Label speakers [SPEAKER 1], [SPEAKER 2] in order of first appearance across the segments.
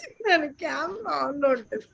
[SPEAKER 1] నేను కెమెరా ఆన్‌లో ఉంటది.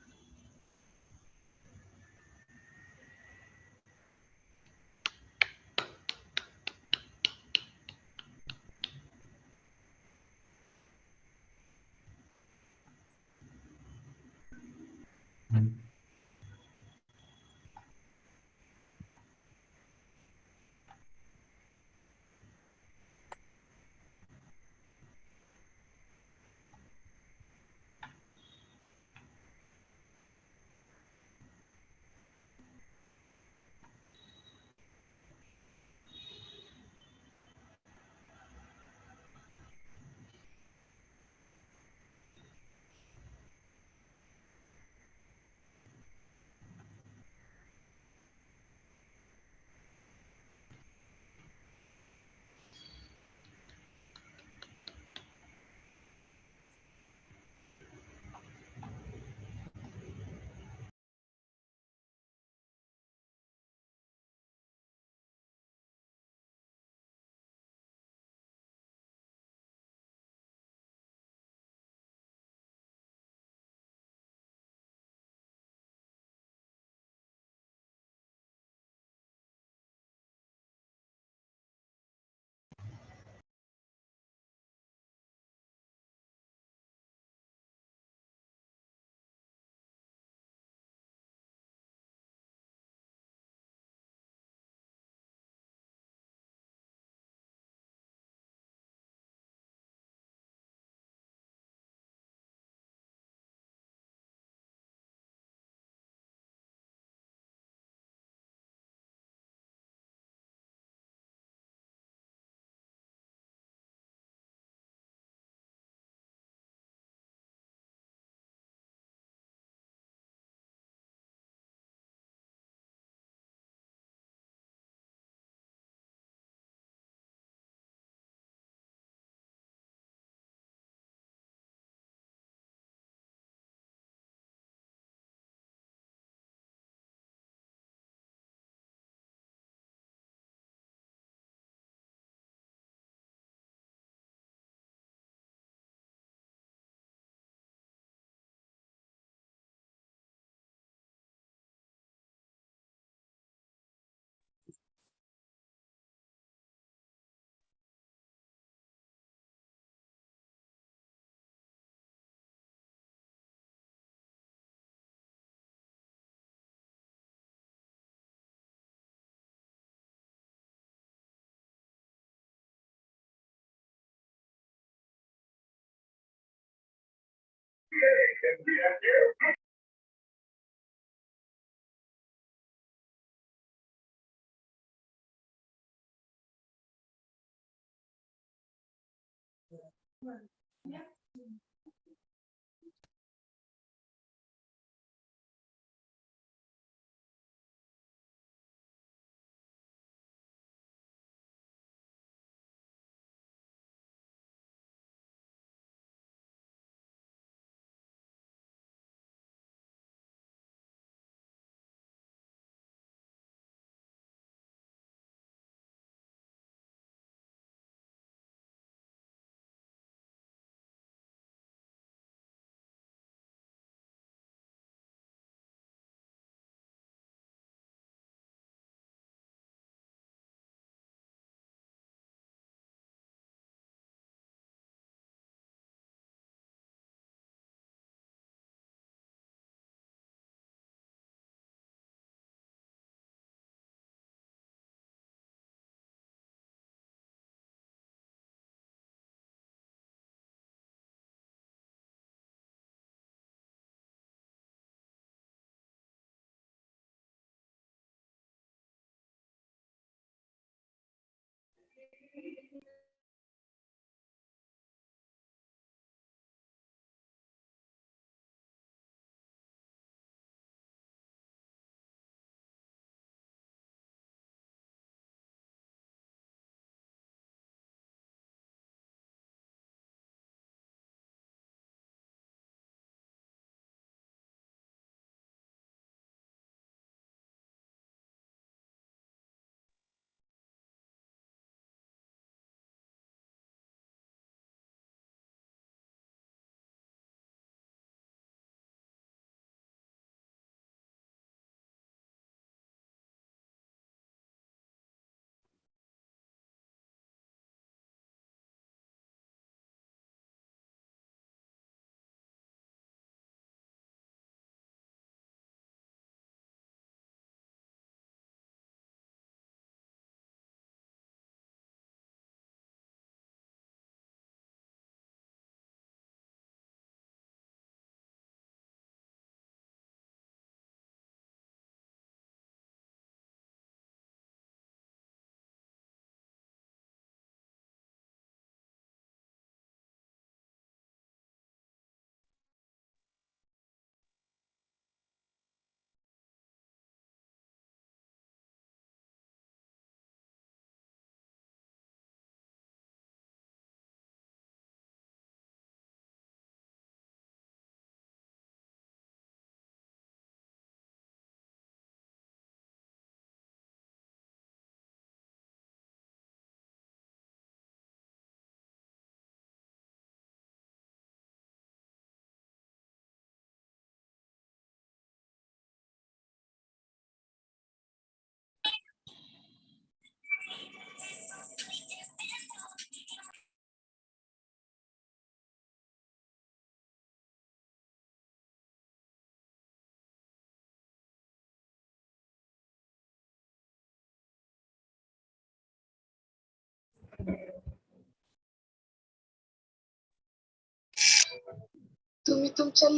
[SPEAKER 1] तुम्ही तुमच्या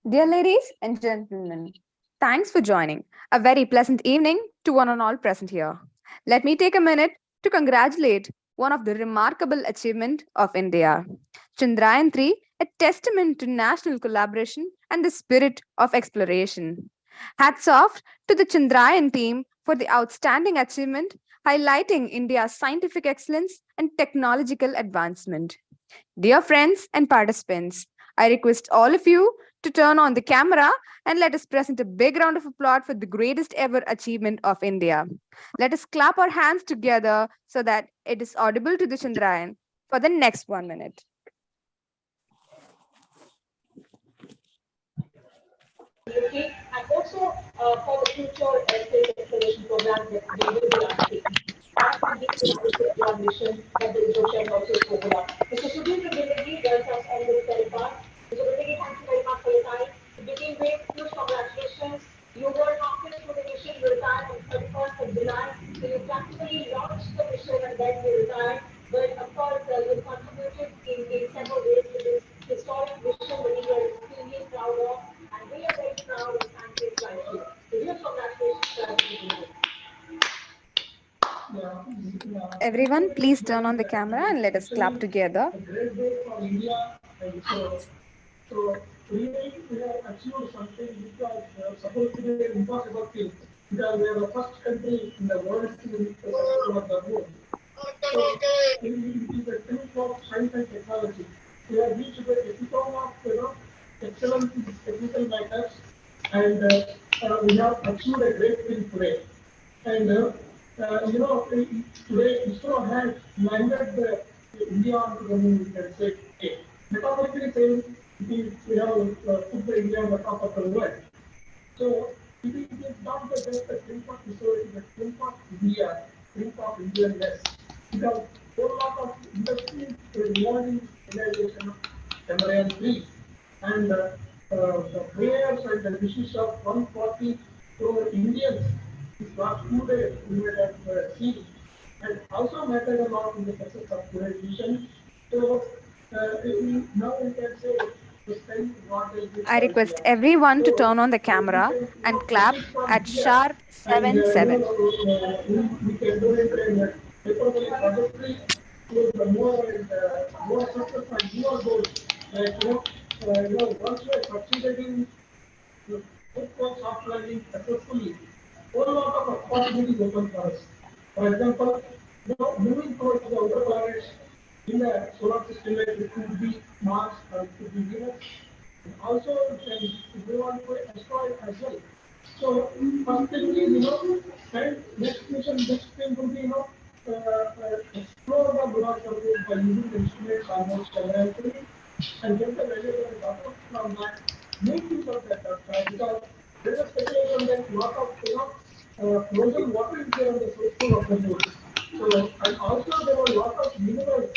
[SPEAKER 2] Dear ladies and gentlemen, thanks for joining. A very pleasant evening to one and all present here. Let me take a minute to congratulate one of the remarkable achievement of India. Chandrayaan-3, a testament to national collaboration and the spirit of exploration. Hats off to the Chandrayaan team for the outstanding achievement, highlighting India's scientific excellence and technological advancement. Dear friends and participants, I request all of you to turn on the camera and let us present a big round of applause for the greatest ever achievement of India. Let us clap our hands together so that it is audible to the Chandrayaan for the next 1 minute.
[SPEAKER 3] And also for the future space exploration program that we will be undertaking. As we begin with our mission that the ISRO chairman also spoke about. Mr. Sudhir Trivedi does us on this telecast. Mr. Trivedi, thank you very much for your time. To begin with, huge congratulations. You were halfway through the mission, you retired on 31st of July. So you practically launched the mission and then you retired. But of course, you contributed in several ways to this historic mission that we are extremely proud of. And we are very proud of scientists like you. So huge congratulations.
[SPEAKER 2] Everyone, please turn on the camera and let us clap together.
[SPEAKER 3] A great day for India and so really we have achieved something which was supposed to be an impossible thing because we are the first country in the world to explore the moon. So it is a proof of science and technology. We have reached the epitome of excellence in technical matters and we have achieved a great thing today. And today ISRO has landed India onto the moon, we can say. Metaphorically saying, we have put the India on the top of the world. So it is not just a triumph of ISRO, it is a triumph of India, triumph of Indianness. Because a whole lot of industry is involved in realization of Chandrayaan-3. And the prayers and the wishes of 140 crore Indians is what today we would have seen. And also mattered a lot in the success of today's mission. So now we can say the strength advantage
[SPEAKER 2] I request everyone to turn on the camera and clap at sharp
[SPEAKER 3] and
[SPEAKER 2] 7-7.
[SPEAKER 3] we can do it in a hyperbolic trajectory to the more and more success and more goals. Like once we have succeeded in put soft landing successfully, whole lot of possibilities open for us. For example, moving towards the outer planets in the solar system, like it could be Mars or it could be Venus. And also, it can go on to asteroid as well. So, first thing is, and next mission, next thing would be, explore the lunar surface by using the instruments almost Chandrayaan-3 and get the valuable data from that. Make use of that data because there is a speculation that lot of frozen water is there on the surface and also there were a lot of minerals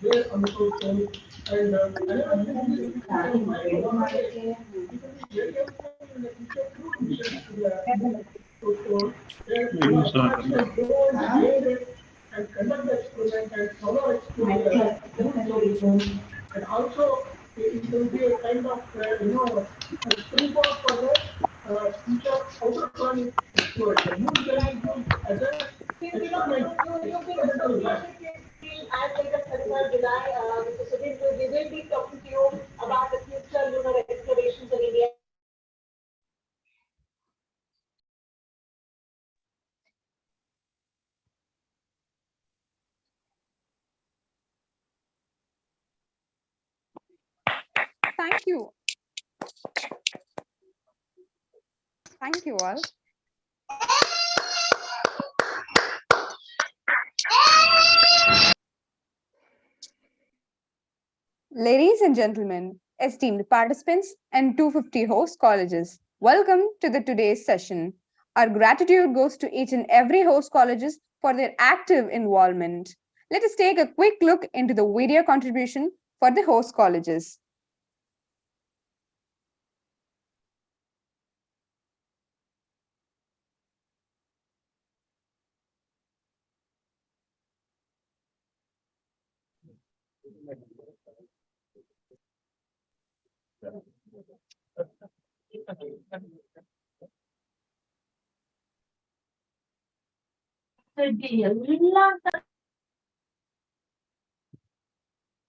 [SPEAKER 3] there on the south pole. And whenever you visit you can be very helpful in the future through missions to the south pole, where you actually go and land it and conduct the experiment and follow experiment and also it will be a kind of a springboard for the future outer planet exploration. Moon can be used as a experimental lab.
[SPEAKER 4] As later 31st July, Mr. Sudhir, we will be talking to you about the future lunar explorations in India.
[SPEAKER 2] Thank you. Thank you all. Ladies and gentlemen, esteemed participants and 250 host colleges, welcome to the today's session. Our gratitude goes to each and every host colleges for their active involvement. Let us take a quick look into the video contribution for the host colleges.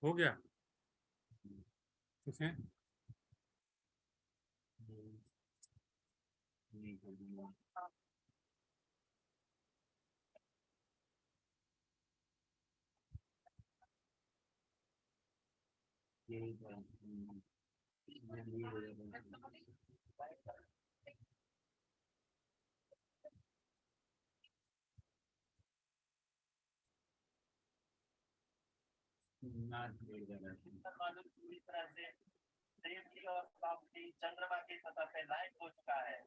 [SPEAKER 5] हो गया ठीक है पूरी तरह से देवी और बाबूजी चंद्रमा की सतह पे लाइव हो चुका है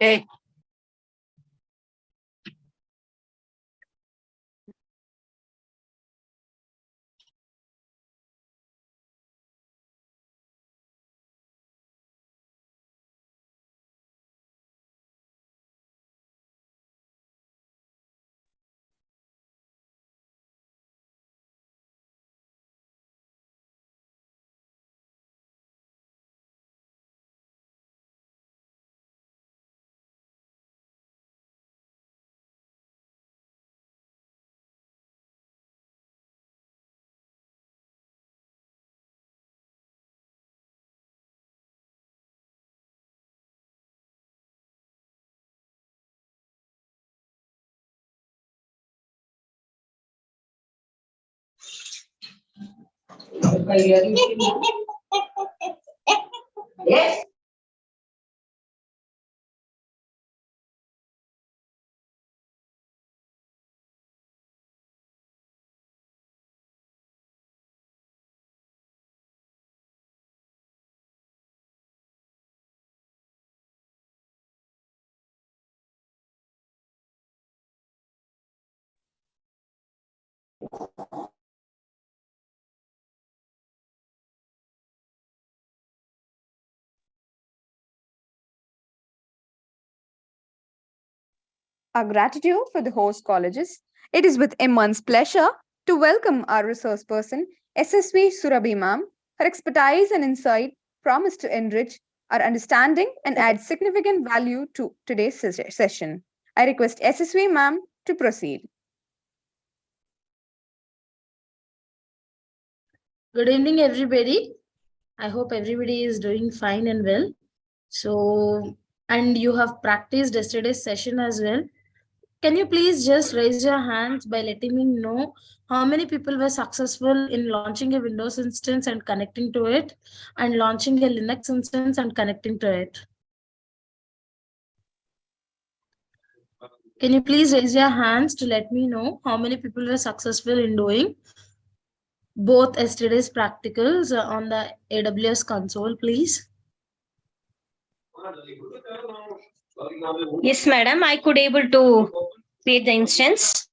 [SPEAKER 6] Hey, Yes.
[SPEAKER 2] Our gratitude for the host colleges. It is with immense pleasure to welcome our resource person, SSV Surabhi ma'am. Her expertise and insight promise to enrich our understanding and add significant value to today's session. I request SSV ma'am to proceed.
[SPEAKER 7] Good evening, everybody. I hope everybody is doing fine and well. So, and you have practiced yesterday's session as well. Can you please just raise your hands by letting me know how many people were successful in launching a Windows instance and connecting to it, and launching a Linux instance and connecting to it? Can you please raise your hands to let me know how many people were successful in doing both yesterday's practicals on the AWS console, please?
[SPEAKER 6] Yes, madam. I could able to create the instance.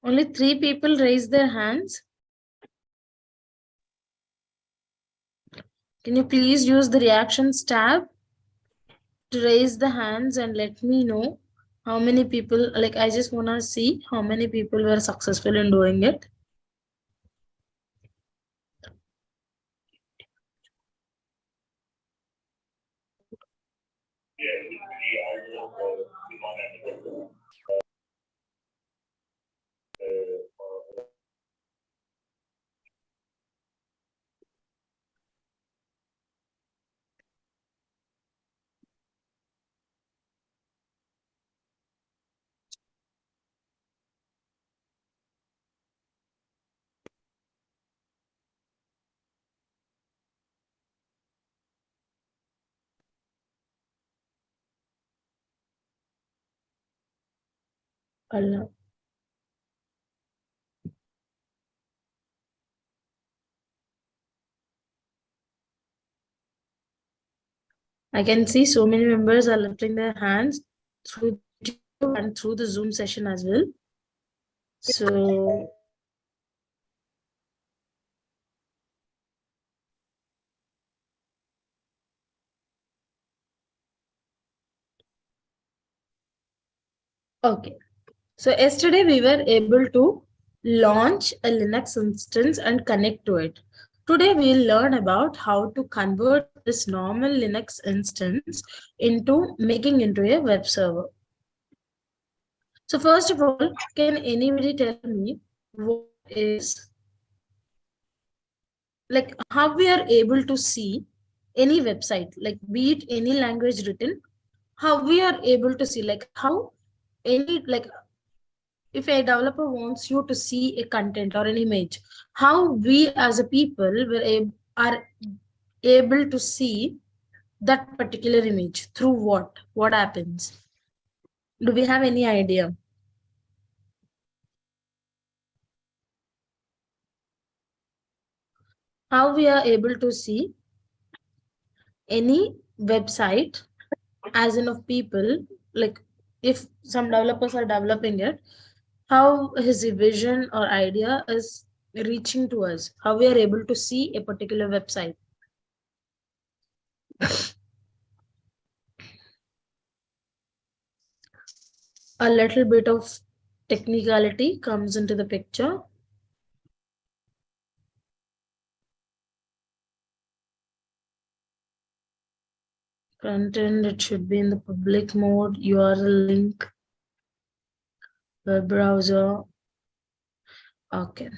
[SPEAKER 7] Only 3 people raised their hands. Can you please use the reactions tab to raise the hands and let me know how many people, like I just want to see how many people were successful in doing it. Allah. I can see so many members are lifting their hands through YouTube and through the Zoom session as well. So okay. So yesterday we were able to launch a Linux instance and connect to it. Today we'll learn about how to convert this normal Linux instance into making into a web server. So first of all, can anybody tell me what is, like how we are able to see any website, like be it any language written, how we are able to see, like how any, like if a developer wants you to see a content or an image, how we as a people are able to see that particular image through what happens? Do we have any idea? How we are able to see any website, as in of people, like if some developers are developing it, how his vision or idea is reaching to us, how we are able to see a particular website? A little bit of technicality comes into the picture. Content, it should be in the public mode, URL link, web browser. Okay.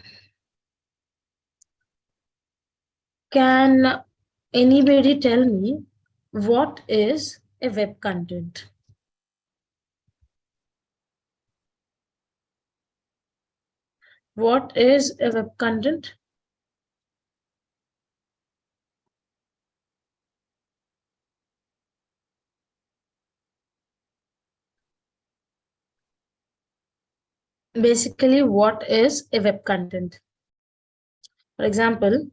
[SPEAKER 7] Can anybody tell me what is a web content? What is a web content? Basically, what is a web content? For example,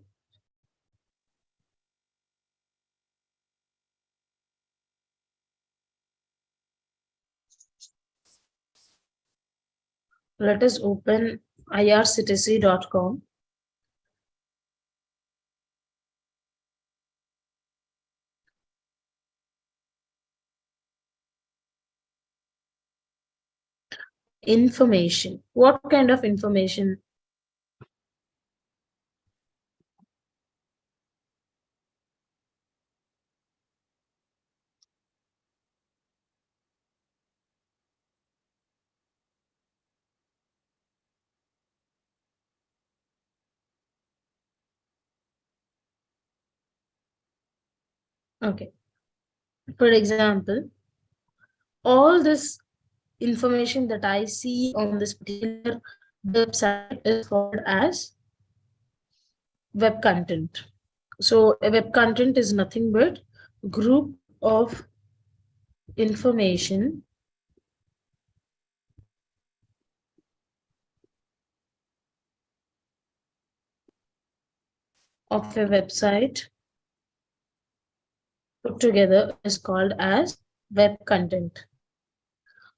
[SPEAKER 7] let us open irctc.com. Information. What kind of information? Okay. For example, all this information that I see on this particular website is called as web content. So a web content is nothing but group of information of a website put together is called as web content.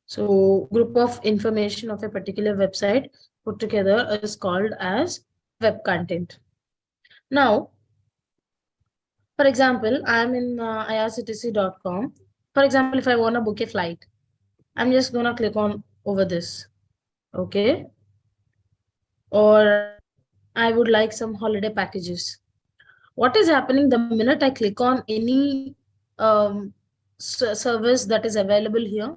[SPEAKER 7] So group of information of a particular website put together is called as web content. Now, for example, I'm in irctc.com. For example, if I want to book a flight, I'm just going to click on over this. Okay. Or I would like some holiday packages. What is happening the minute I click on any service that is available here?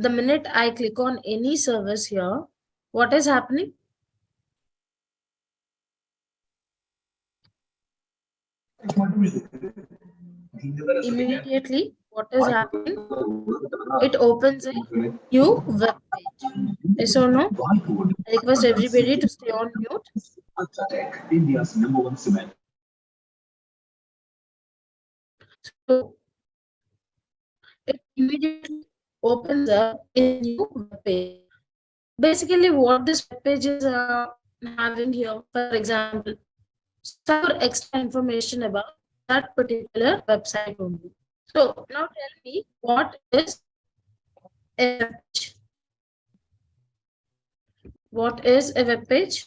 [SPEAKER 7] The minute I click on any service here, what is happening? Immediately, what is happening? It opens a new web page. Yes or no? I request everybody to stay on mute.
[SPEAKER 8] India's #1 cement.
[SPEAKER 7] So it immediately opens up a new web page. Basically, what this web page is having here, for example, some extra information about that particular website only. So now tell me, what is a web page? What is a web page?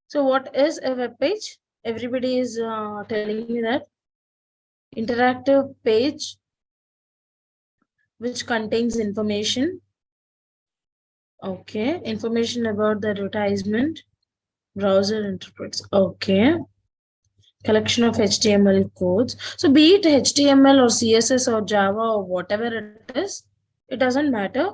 [SPEAKER 7] So what is a web page? Everybody is telling me that interactive page which contains information. Okay, information about the advertisement, browser interprets. Okay, collection of HTML codes. So be it HTML or CSS or Java or whatever it is, it doesn't matter.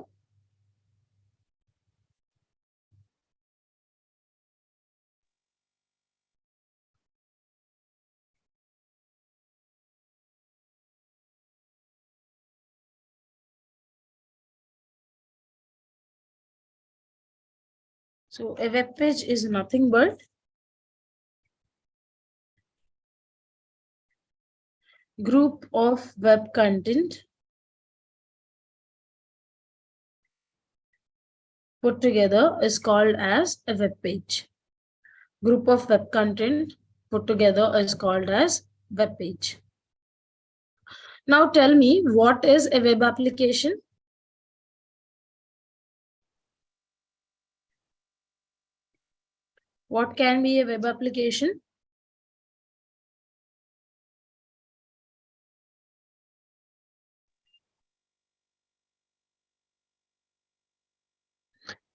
[SPEAKER 7] So a web page is nothing but group of web content put together is called as a web page. Group of web content put together is called as web page. Now tell me, what is a web application? What can be a web application?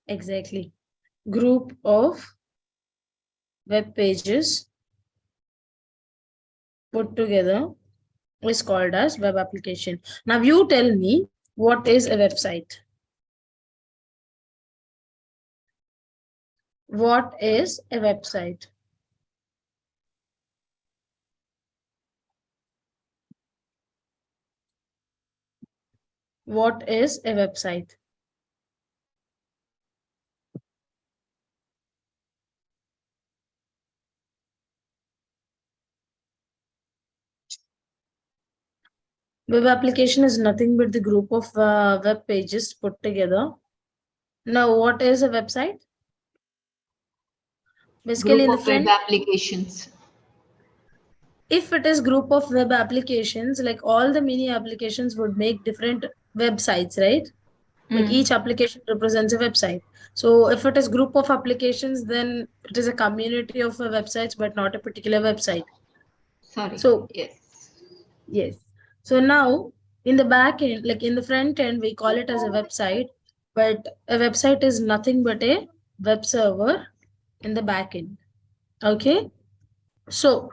[SPEAKER 7] Exactly. Group of web pages put together is called as web application. Now you tell me, what is a website? What is a website? What is a website? Web application is nothing but the group of web pages put together. Now, what is a website? Basically, in the
[SPEAKER 9] Group of web
[SPEAKER 7] front,
[SPEAKER 9] applications.
[SPEAKER 7] if it is group of web applications, like all the mini applications would make different websites, right? Like each application represents a website. So if it is group of applications, then it is a community of websites, but not a particular website.
[SPEAKER 9] Sorry.
[SPEAKER 7] So
[SPEAKER 9] Yes.
[SPEAKER 7] yes. So now in the back end, like in the front end, we call it as a website, but a website is nothing but a web server in the back end. Okay. So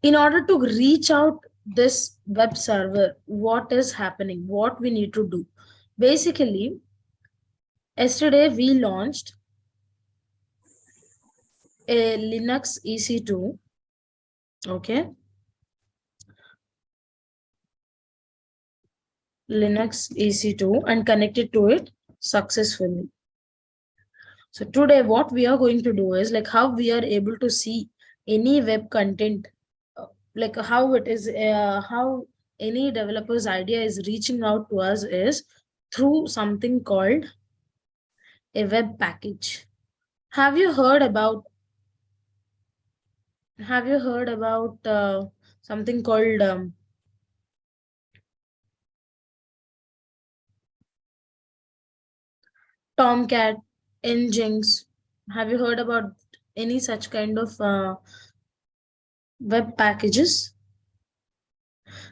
[SPEAKER 7] in order to reach out this web server, what is happening? What we need to do? Basically, yesterday we launched a Linux EC2. Okay. Linux EC2 and connected to it successfully. So today what we are going to do is like how we are able to see any web content, like how it is, how any developer's idea is reaching out to us is through something called a web package. Have you heard about something called Tomcat, Nginx? Have you heard about any such kind of web packages?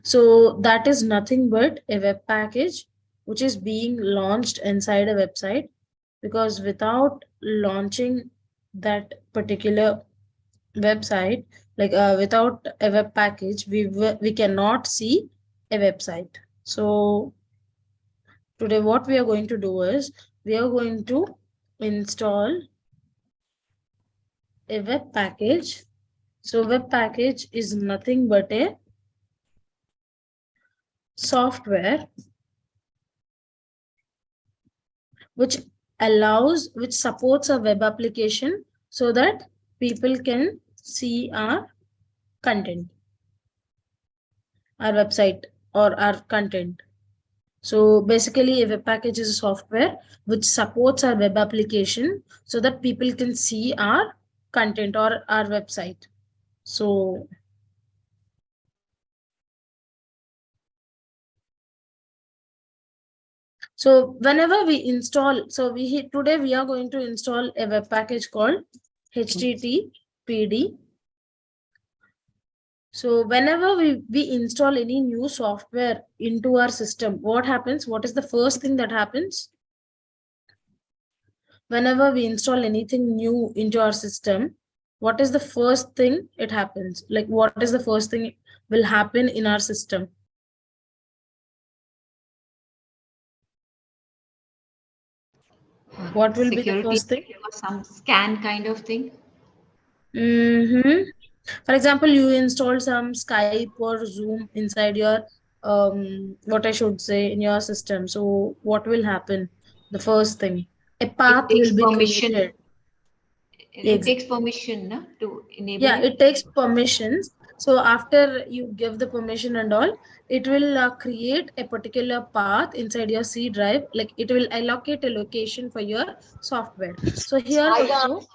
[SPEAKER 7] So that is nothing but a web package which is being launched inside a website, because without launching that particular website, like without a web package, we cannot see a website. So today what we are going to do is we are going to install a web package. So web package is nothing but a software which supports a web application so that people can see our content, our website or our content. So basically a web package is a software which supports our web application so that people can see our content or our website. So whenever we install, today we are going to install a web package called HTTPD. So whenever we install any new software into our system, what happens? What is the first thing that happens? Whenever we install anything new into our system, what is the first thing it happens? Like what is the first thing will happen in our system? What will be the first thing?
[SPEAKER 9] Or some scan kind of thing.
[SPEAKER 7] For example, you install some Skype or Zoom inside your what I should say in your system. So what will happen? The first thing, a path
[SPEAKER 9] takes
[SPEAKER 7] will be
[SPEAKER 9] permission.
[SPEAKER 7] created.
[SPEAKER 9] It takes permission na, to enable
[SPEAKER 7] Yeah,
[SPEAKER 9] it.
[SPEAKER 7] it takes permissions. So after you give the permission and all, it will create a particular path inside your C drive. Like it will allocate a location for your software. So here also,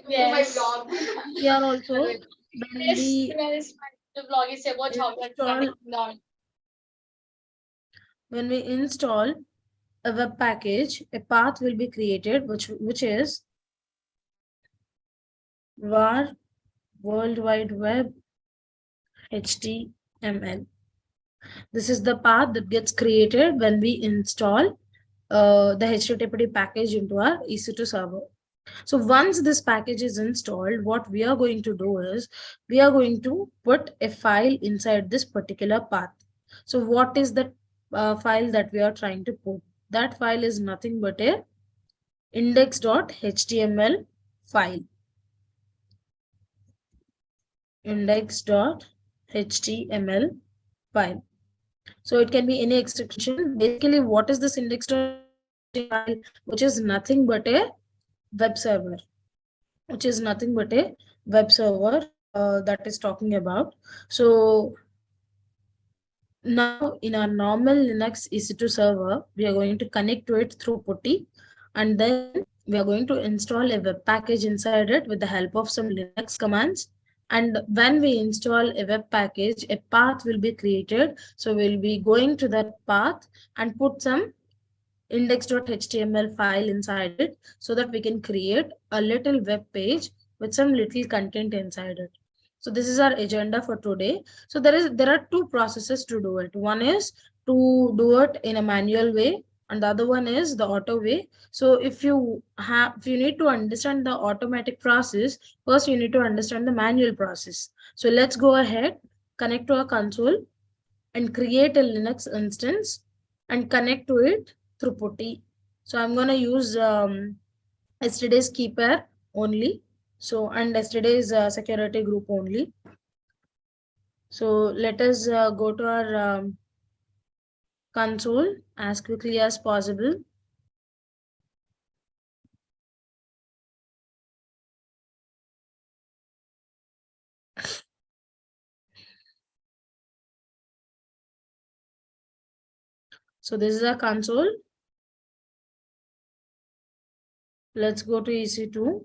[SPEAKER 4] Yes.
[SPEAKER 7] here also, when we install, when we install a web package, a path will be created, which is var World Wide Web HTML. This is the path that gets created when we install the HTTP package into our EC2 server. So once this package is installed, what we are going to do is we are going to put a file inside this particular path. So what is the file that we are trying to put? That file is nothing but a index.html file. Index.html file. So it can be any extension. Basically, what is this index.html file? Which is nothing but a web server. Which is nothing but a web server that is talking about. So now in our normal Linux EC2 server, we are going to connect to it through PuTTY, and then we are going to install a web package inside it with the help of some Linux commands. And when we install a web package, a path will be created. So we'll be going to that path and put some index.html file inside it so that we can create a little web page with some little content inside it. So this is our agenda for today. So there are two processes to do it. One is to do it in a manual way, and the other one is the auto way. So if you need to understand the automatic process, first you need to understand the manual process. So let's go ahead, connect to our console and create a Linux instance and connect to it through PuTTY. So I'm going to use yesterday's key pair only. So and yesterday's security group only. So let us go to our console as quickly as possible. So this is our console. Let's go to EC2.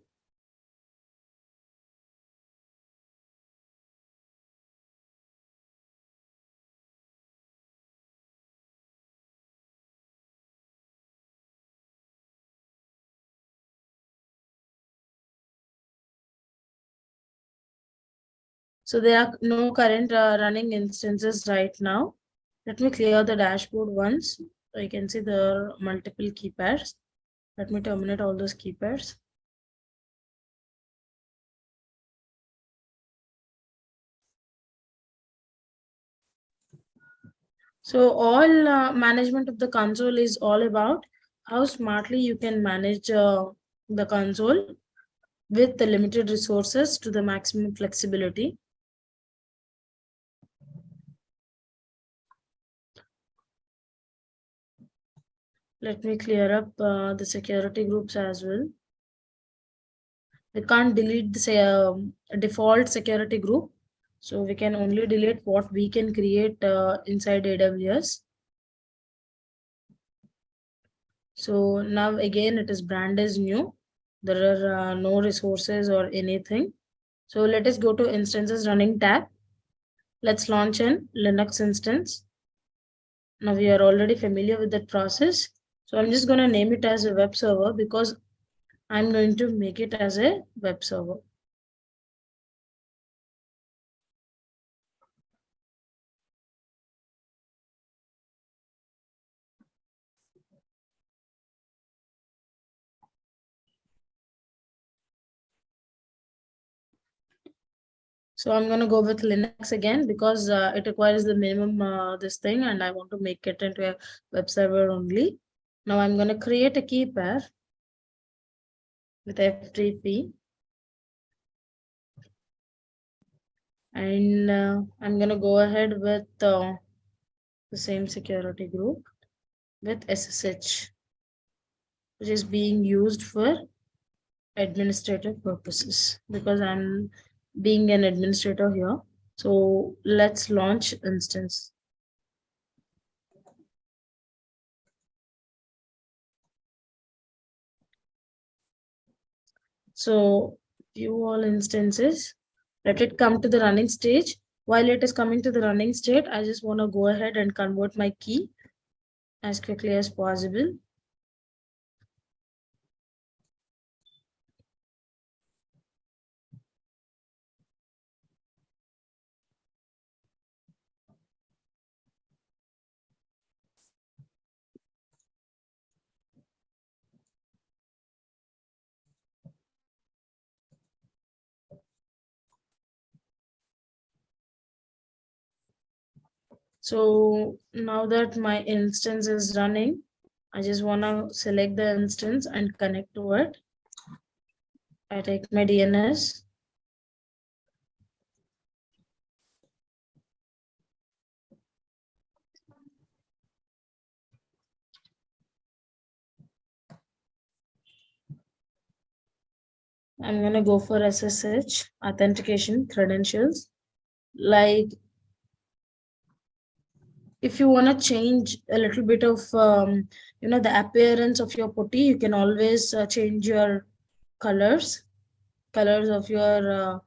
[SPEAKER 7] So there are no current running instances right now. Let me clear the dashboard once. So you can see there are multiple key pairs. Let me terminate all those key pairs. So all management of the console is all about how smartly you can manage the console with the limited resources to the maximum flexibility. Let me clear up the security groups as well. We can't delete the default security group. So we can only delete what we can create inside AWS. So now again, it is brand as new. There are no resources or anything. So let us go to instances running tab. Let's launch an Linux instance. Now we are already familiar with that process. So I'm just going to name it as a web server because I'm going to make it as a web server. So I'm going to go with Linux again because it requires the minimum this thing and I want to make it into a web server only. Now I'm going to create a key pair with FTP. And I'm going to go ahead with the same security group with SSH. which is being used for administrative purposes, because I'm being an administrator here. So let's launch instance. So view all instances, let it come to the running stage. While it is coming to the running state, I just want to go ahead and convert my key as quickly as possible. So now that my instance is running, I just want to select the instance and connect to it. I take my DNS. I'm going to go for SSH authentication credentials. Like if you want to change a little bit of, the appearance of your putty, you can always change your colors of your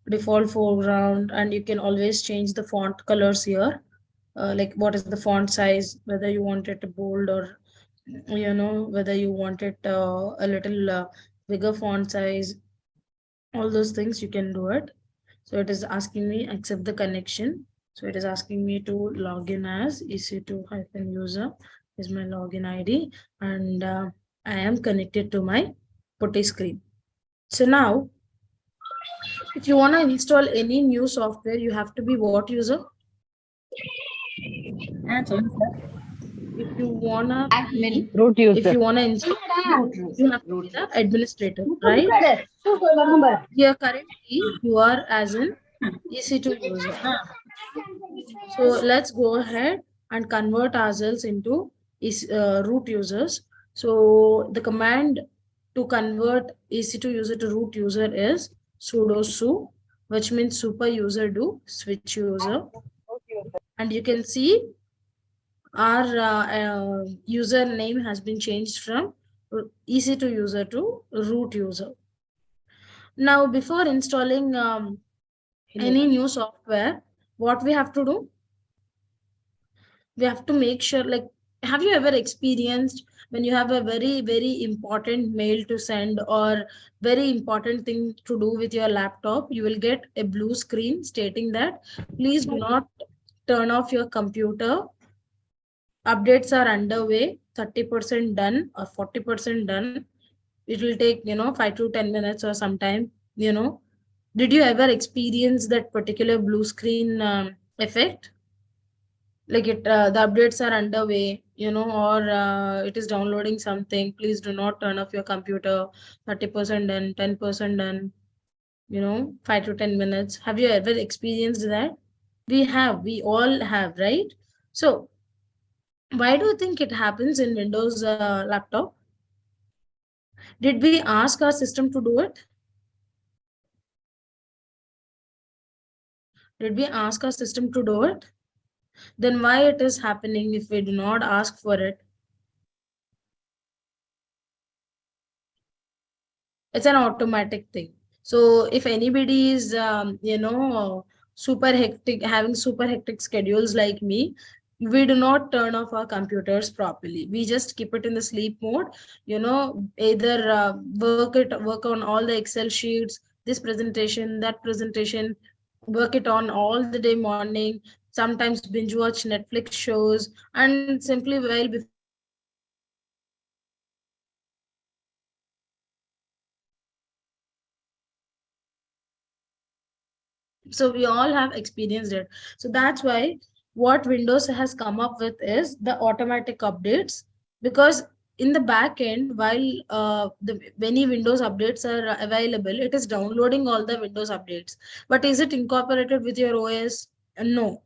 [SPEAKER 7] default foreground, and you can always change the font colors here. Like what is the font size, whether you want it bold or, whether you want it a little bigger font size, all those things you can do it. So it is asking me accept the connection. So it is asking me to log in as EC2-user is my login ID, and I am connected to my putty screen. So now, if you want to install any new software, you have to be what user? If you wanna be
[SPEAKER 2] Root user.
[SPEAKER 7] if you wanna install, you have to be the administrator, right? Here currently you are as an EC2 user. So let's go ahead and convert ourselves into root users. So the command to convert EC2 user to root user is sudo su, which means super user do switch user. And you can see our username has been changed from EC2 user to root user. Now, before installing any new software, what we have to do? We have to make sure, like, have you ever experienced when you have a very, very important mail to send or very important thing to do with your laptop, you will get a blue screen stating that please do not turn off your computer. Updates are underway, 30% done or 40% done. It will take, 5 to 10 minutes or sometime, Did you ever experience that particular blue screen effect? Like the updates are underway, or it is downloading something. Please do not turn off your computer. 30% done, 10% done, 5 to 10 minutes. Have you ever experienced that? We all have, right? So why do you think it happens in Windows laptop? Did we ask our system to do it? Did we ask our system to do it? Then why it is happening if we do not ask for it? It's an automatic thing. So if anybody is, super hectic, having super hectic schedules like me, we do not turn off our computers properly. We just keep it in the sleep mode, either work on all the Excel sheets, this presentation, that presentation, work it on all the day morning, sometimes binge watch Netflix shows, and simply while before sleeping, we just turn off our computer and we just go to sleep. So we all have experienced it. So that's why what Windows has come up with is the automatic updates, because in the back end, while the many Windows updates are available, it is downloading all the Windows updates. But is it incorporated with your OS? No.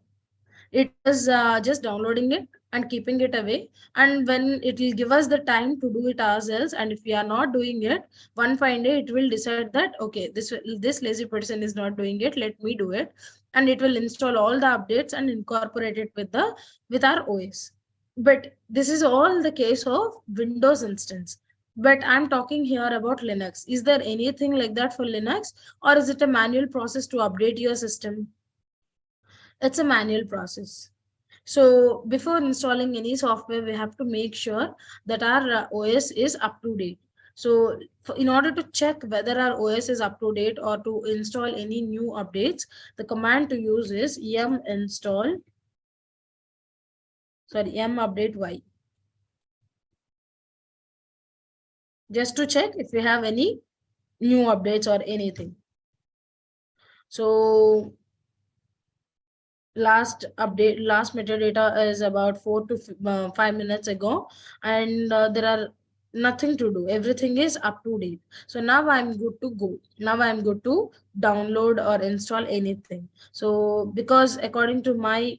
[SPEAKER 7] It is just downloading it and keeping it away. And when it will give us the time to do it ourselves, and if we are not doing it, one fine day it will decide that, okay, this lazy person is not doing it, let me do it. And it will install all the updates and incorporate it with our OS. But this is all the case of Windows instance. But I'm talking here about Linux. Is there anything like that for Linux, or is it a manual process to update your system? It's a manual process. So before installing any software, we have to make sure that our OS is up to date. So in order to check whether our OS is up to date or to install any new updates, the command to use is yum update y. Just to check if we have any new updates or anything. So last metadata is about 4 to 5 minutes ago, and there are nothing to do, everything is up to date. So now I'm good to go. Now I'm good to download or install anything. So because according to my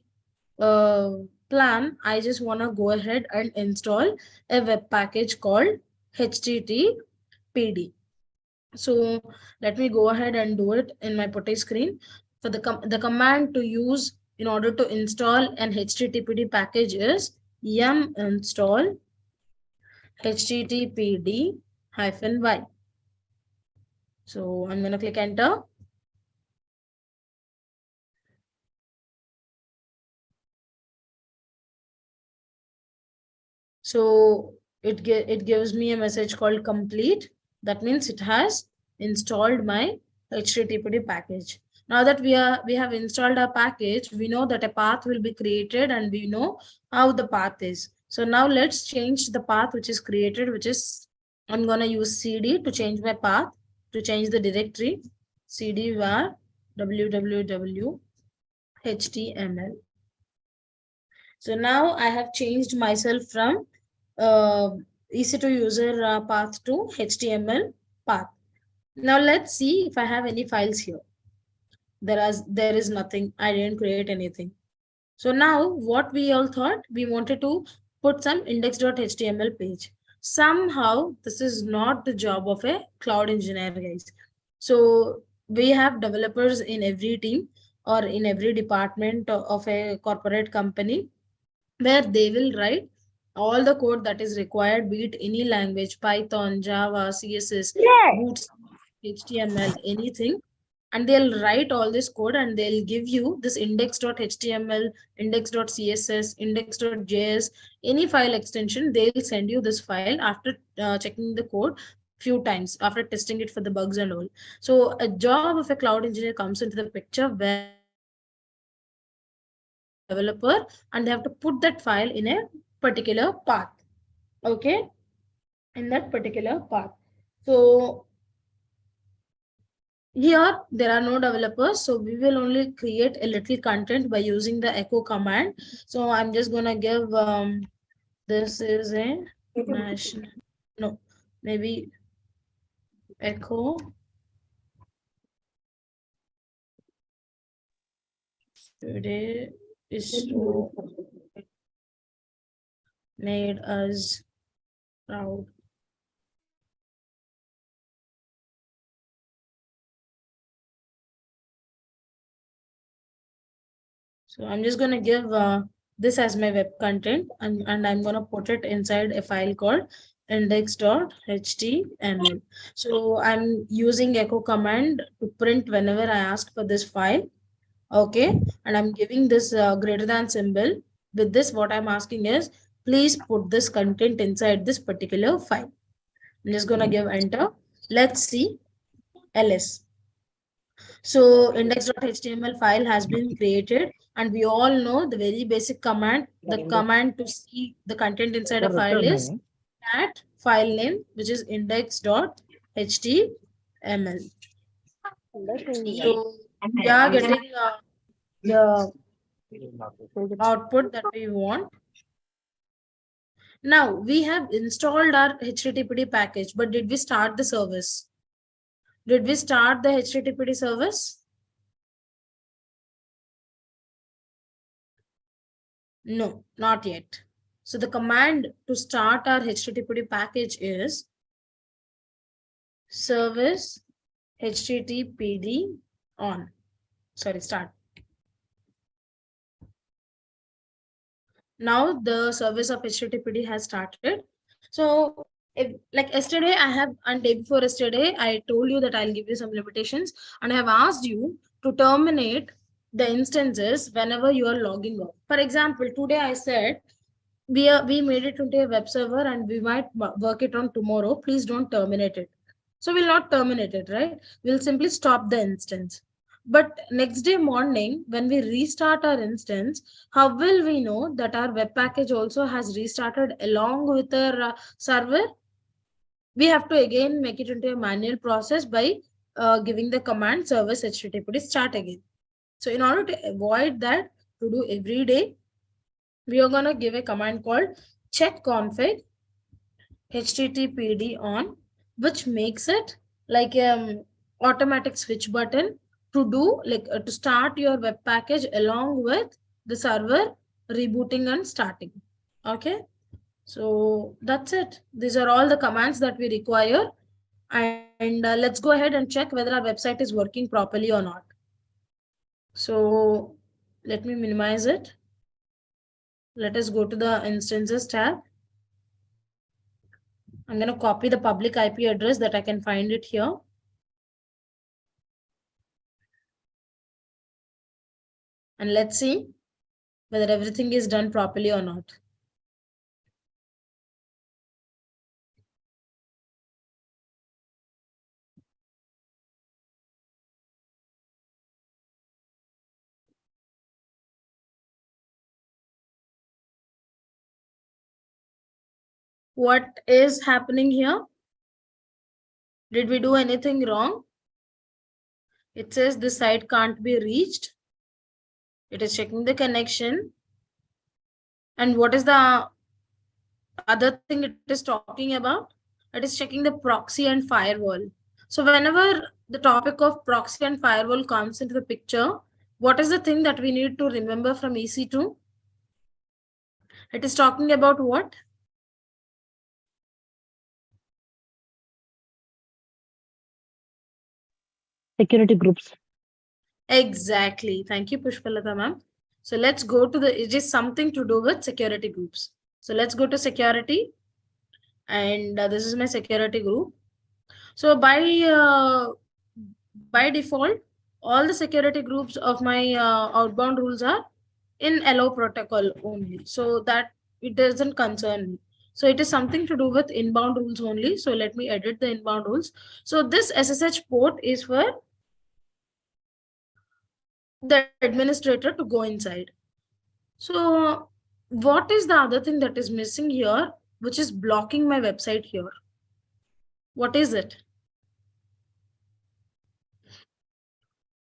[SPEAKER 7] plan, I just want to go ahead and install a web package called httpd. So let me go ahead and do it in my Putty screen. For the command to use in order to install an httpd package is yum install httpd-y. So I'm going to click enter. So it gives me a message called complete. That means it has installed my httpd package. Now that we have installed our package, we know that a path will be created and we know how the path is. So now let's change the path which is created, which is, I'm going to use cd to change my path, to change the directory, cd var www html. So now I have changed myself from easy to user path to HTML path. Now let's see if I have any files here. There is nothing. I didn't create anything. So now what we all thought, we wanted to put some index.html page. Somehow this is not the job of a cloud engineer, guys. So we have developers in every team or in every department of a corporate company, where they will write all the code that is required, be it any language, Python, Java, CSS, Bootstrap, HTML, anything. And they'll write all this code and they'll give you this index.html, index.css, index.js, any file extension. They'll send you this file after checking the code few times, after testing it for the bugs and all. So a job of a cloud engineer comes into the picture, where developer and they have to put that file in a particular path. Okay, in that particular path. So here there are no developers, so we will only create a little content by using the echo command. So I'm just gonna give this is a national, no, maybe echo today is so made us proud. So I'm just going to give this as my web content, and I'm going to put it inside a file called index.html. So I'm using echo command to print whenever I ask for this file. Okay, and I'm giving this greater than symbol. With this, what I'm asking is, please put this content inside this particular file. I'm just going to give enter. Let's see ls. So index.html file has been created, and we all know the very basic command. The command to see the content inside a file is cat file name, which is index.html. So we are getting the output that we want. Now we have installed our HTTPD package, but did we start the service? Did we start the HTTPD service? No, not yet. So the command to start our HTTP package is service HTTPD on. Sorry, start. Now the service of HTTPD has started. So like yesterday I have, and day before yesterday, I told you that I'll give you some limitations, and I have asked you to terminate the instances whenever you are logging off. For example, today I said we made it into a web server and we might work it on tomorrow. Please don't terminate it. So we'll not terminate it, right? We'll simply stop the instance. But next day morning, when we restart our instance, how will we know that our web package also has restarted along with our server? We have to again make it into a manual process by giving the command service HTTPD start again. So in order to avoid that, to do every day, we are going to give a command called check config HTTPD on, which makes it like automatic switch button to do like to start your web package along with the server rebooting and starting. Okay, so that's it. These are all the commands that we require, and let's go ahead and check whether our website is working properly or not. So let me minimize it. Let us go to the instances tab. I'm going to copy the public IP address that I can find it here. And let's see whether everything is done properly or not. What is happening here? Did we do anything wrong? It says the site can't be reached. It is checking the connection. And what is the other thing it is talking about? It is checking the proxy and firewall. So whenever the topic of proxy and firewall comes into the picture, what is the thing that we need to remember from EC2? It is talking about what?
[SPEAKER 10] Security groups.
[SPEAKER 7] Exactly. Thank you, Pushpalata ma'am. So let's go to it is something to do with security groups. So let's go to security, and this is my security group. So by default, all the security groups of my outbound rules are in allow protocol only. So that it doesn't concern me. So it is something to do with inbound rules only. So let me edit the inbound rules. So this SSH port is for the administrator to go inside. So what is the other thing that is missing here, which is blocking my website here? What is it?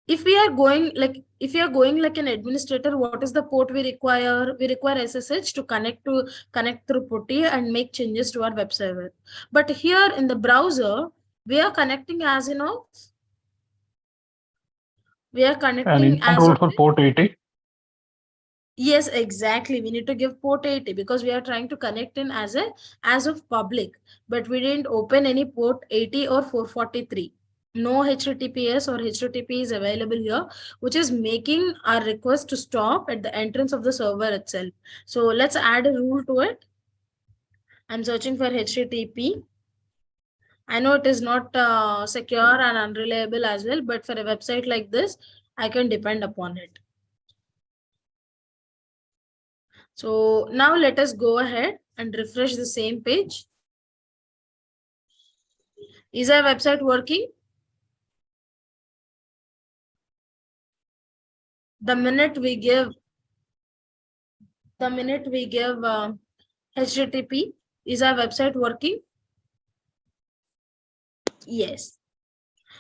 [SPEAKER 7] If we are going like an administrator, what is the port we require? We require SSH to connect through PuTTY and make changes to our web server. But here in the browser, we are connecting as we are connecting as
[SPEAKER 3] rule for port 80.
[SPEAKER 7] Yes, exactly. We need to give port 80 because we are trying to connect in as of public, but we didn't open any port 80 or 443. No HTTPS or HTTP is available here, which is making our request to stop at the entrance of the server itself. So let's add a rule to it. I'm searching for HTTP. I know it is not secure and unreliable as well, but for a website like this, I can depend upon it. So now let us go ahead and refresh the same page. Is our website working? The minute we give HTTP, is our website working? Yes.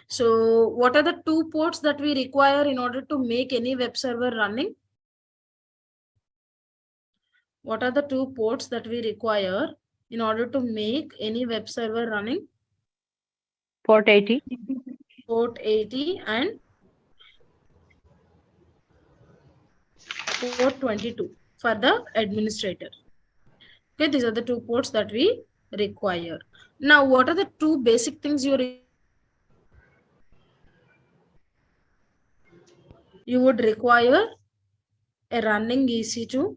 [SPEAKER 7] So what are the 2 ports that we require in order to make any web server running? What are the 2 ports that we require in order to make any web server running?
[SPEAKER 10] Port 80.
[SPEAKER 7] Port 80 and port 22. for the administrator. Okay, these are the two ports that we require. Now, what are the two basic things you would require? A running EC2,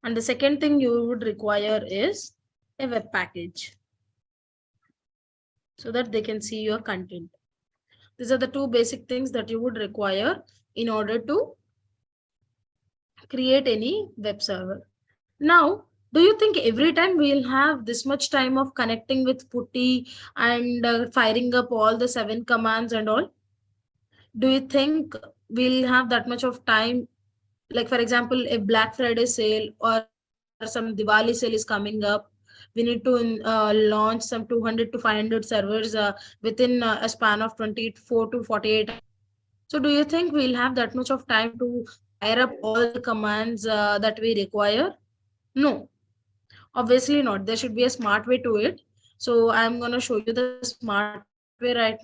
[SPEAKER 7] and the second thing you would require is a web package so that they can see your content. These are the two basic things that you would require in order to create any web server. Now, do you think every time we'll have this much time of connecting with putty and firing up all the 7 commands and all? Do you think we'll have that much of time? Like, for example, a Black Friday sale or some Diwali sale is coming up. We need to launch some 200 to 500 servers within a span of 24 to 48 hours. So do you think we'll have that much of time to fire up all the commands that we require? No, obviously not. There should be a smart way to it. So I'm going to show you the smart way right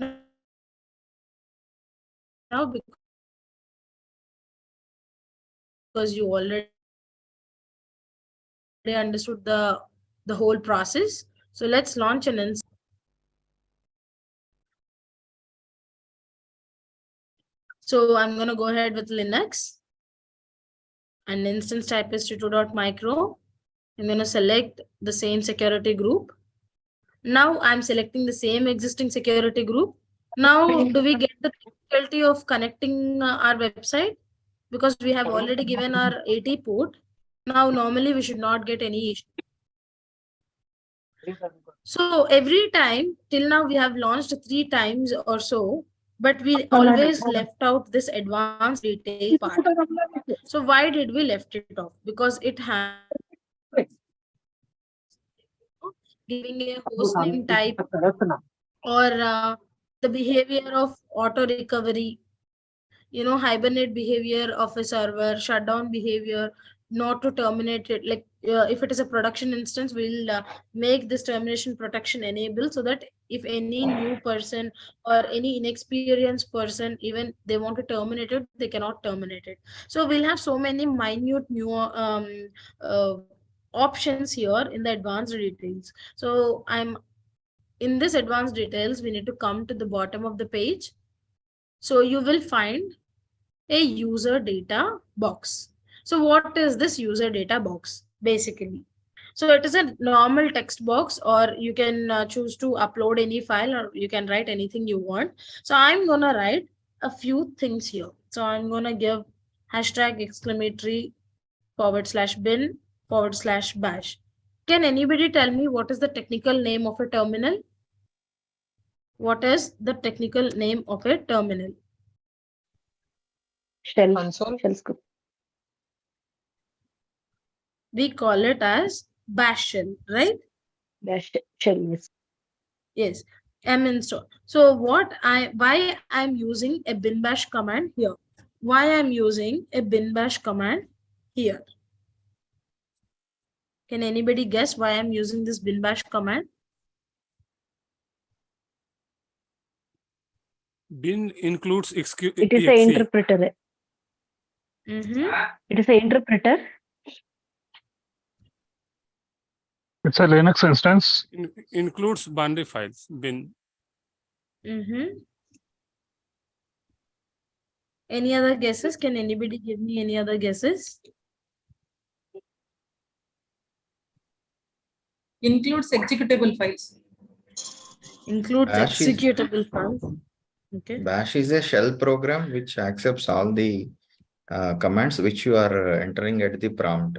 [SPEAKER 7] now, because you already understood the whole process. So let's launch an instance. So I'm going to go ahead with Linux, and instance type is t2.micro. I'm going to select the same security group. Now I'm selecting the same existing security group. Now, do we get the difficulty of connecting our website? Because we have already given our 80 port. Now, normally we should not get any issue. So every time till now we have launched 3 times or so, but we always left out this advanced detail part. So why did we left it off? Because it has giving a host name type or the behavior of auto recovery, hibernate behavior of a server, shutdown behavior, not to terminate it. Like if it is a production instance, we'll make this termination protection enable, so that if any new person or any inexperienced person, even they want to terminate it, they cannot terminate it. So we'll have so many minute new options here in the advanced details. So in this advanced details, we need to come to the bottom of the page. So you will find a user data box. So what is this user data box basically? So it is a normal text box, or you can choose to upload any file, or you can write anything you want. So I'm going to write a few things here. So I'm going to give #!bin/bash. Can anybody tell me what is the technical name of a terminal? What is the technical name of a terminal?
[SPEAKER 10] Shell script.
[SPEAKER 7] We call it as bash shell, right?
[SPEAKER 10] Bash shell, yes.
[SPEAKER 7] Yes, minstall. So why I'm using a bin bash command here? Why I'm using a bin bash command here? Can anybody guess why I'm using this bin bash command?
[SPEAKER 11] Bin includes
[SPEAKER 10] It is an interpreter. It is an interpreter.
[SPEAKER 12] It's a Linux instance.
[SPEAKER 11] Includes binary files. Bin.
[SPEAKER 7] Any other guesses? Can anybody give me any other guesses?
[SPEAKER 13] Includes executable files.
[SPEAKER 7] Includes
[SPEAKER 14] Bash
[SPEAKER 7] executable files. Okay.
[SPEAKER 14] Bash is a shell program which accepts all the commands which you are entering at the prompt.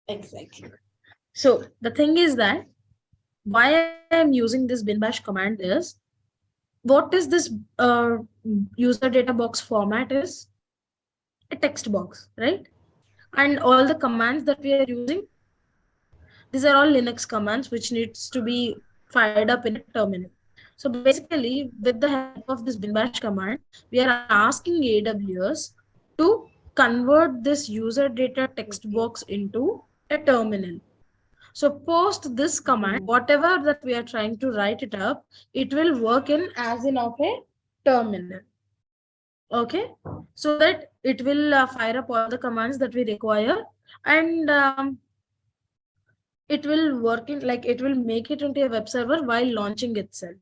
[SPEAKER 7] Exactly. So the thing is that why I'm using this bin bash command is, what is this user data box format is? A text box, right? And all the commands that we are using, these are all Linux commands which needs to be fired up in a terminal. So basically, with the help of this bin bash command, we are asking AWS to convert this user data text box into a terminal. So post this command, whatever that we are trying to write it up, it will work in as in of a terminal. Okay, so that it will fire up all the commands that we require, and it will work in, like, it will make it into a web server while launching itself.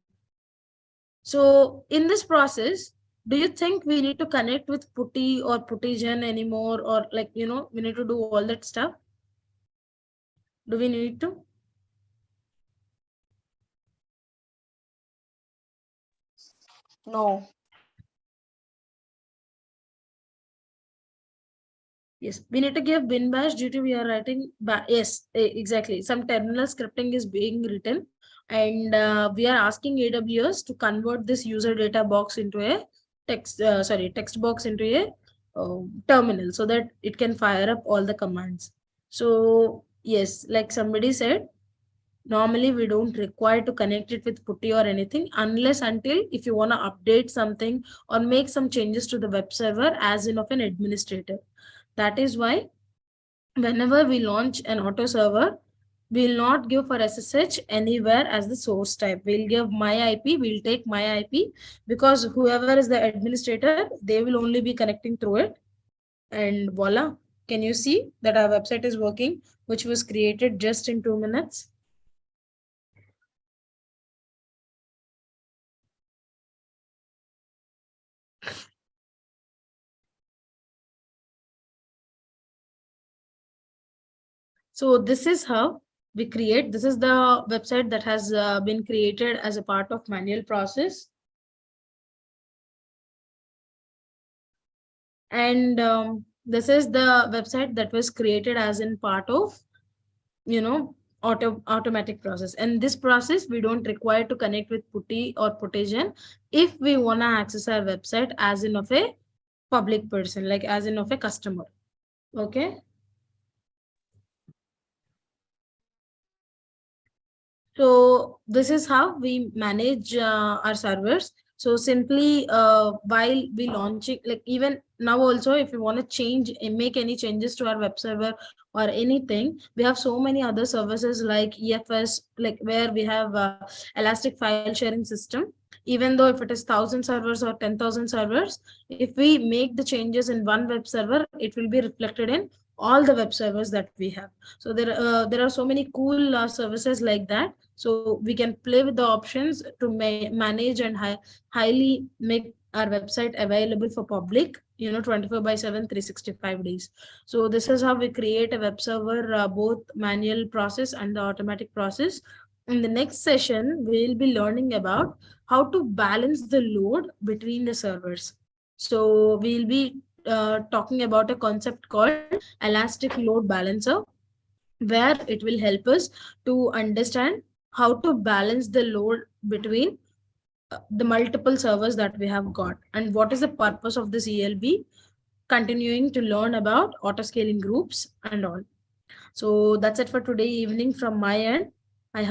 [SPEAKER 7] So in this process, do you think we need to connect with putty or puttygen anymore, or like, we need to do all that stuff? Do we need to?
[SPEAKER 1] No.
[SPEAKER 7] Yes, we need to give bin bash due to we are writing. Yes, exactly. Some terminal scripting is being written, and we are asking AWS to convert this user data box into a text box into a terminal so that it can fire up all the commands. So yes, like somebody said, normally we don't require to connect it with putty or anything unless until if you want to update something or make some changes to the web server as in of an administrator. That is why whenever we launch an auto server, we'll not give for SSH anywhere as the source type. We'll give my IP, we'll take my IP, because whoever is the administrator, they will only be connecting through it. And voila, can you see that our website is working, which was created just in 2 minutes? So this is how we create. This is the website that has been created as a part of manual process. And this is the website that was created as in part of, automatic process. And this process, we don't require to connect with putty or puttygen if we want to access our website as in of a public person, like as in of a customer. Okay. So this is how we manage our servers. So simply while we launching, like even now also, if you want to change and make any changes to our web server or anything, we have so many other services like EFS, like where we have elastic file sharing system. Even though if it is 1,000 servers or 10,000 servers, if we make the changes in one web server, it will be reflected in all the web servers that we have. So there are so many cool services like that. So we can play with the options to manage and highly make our website available for public, 24/7, 365 days. So this is how we create a web server, both manual process and the automatic process. In the next session, we'll be learning about how to balance the load between the servers. So we'll be talking about a concept called elastic load balancer, where it will help us to understand how to balance the load between the multiple servers that we have got and what is the purpose of this ELB, continuing to learn about auto scaling groups and all. So that's it for today evening from my end. I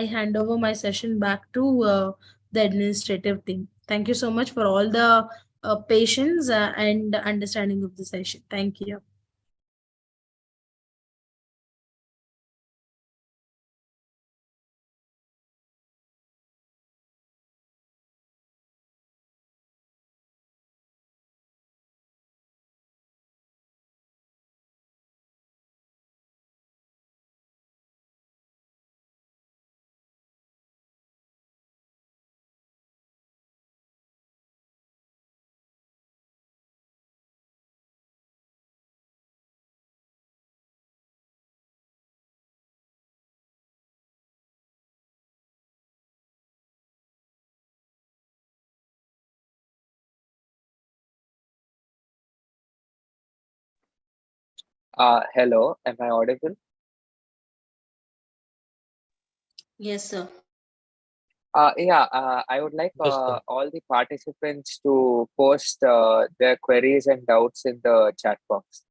[SPEAKER 7] hand over my session back to the administrative team. Thank you so much for all the patience and understanding of the session. Thank you.
[SPEAKER 15] Hello, am I audible?
[SPEAKER 7] Yes, sir.
[SPEAKER 15] I would like all the participants to post their queries and doubts in the chat box.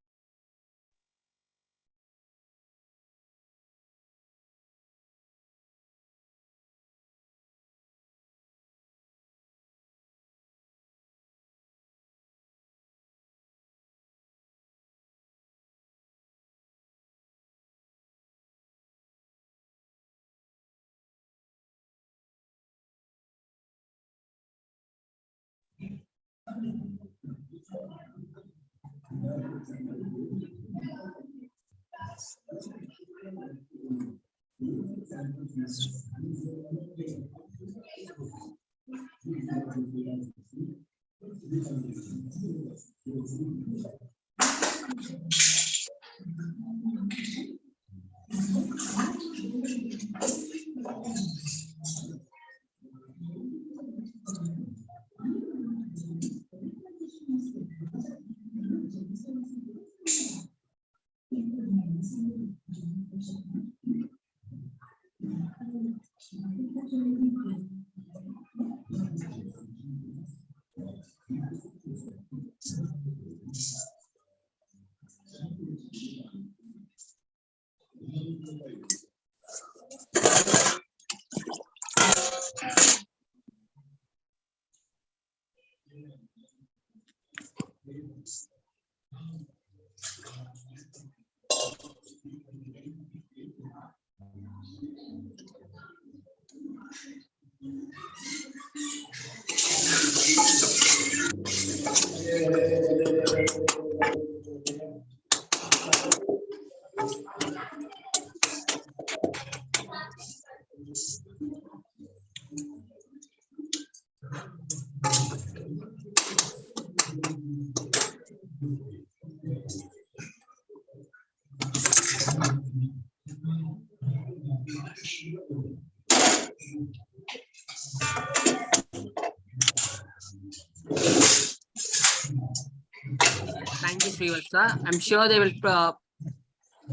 [SPEAKER 16] Thank you, Srivatsa. I'm sure they will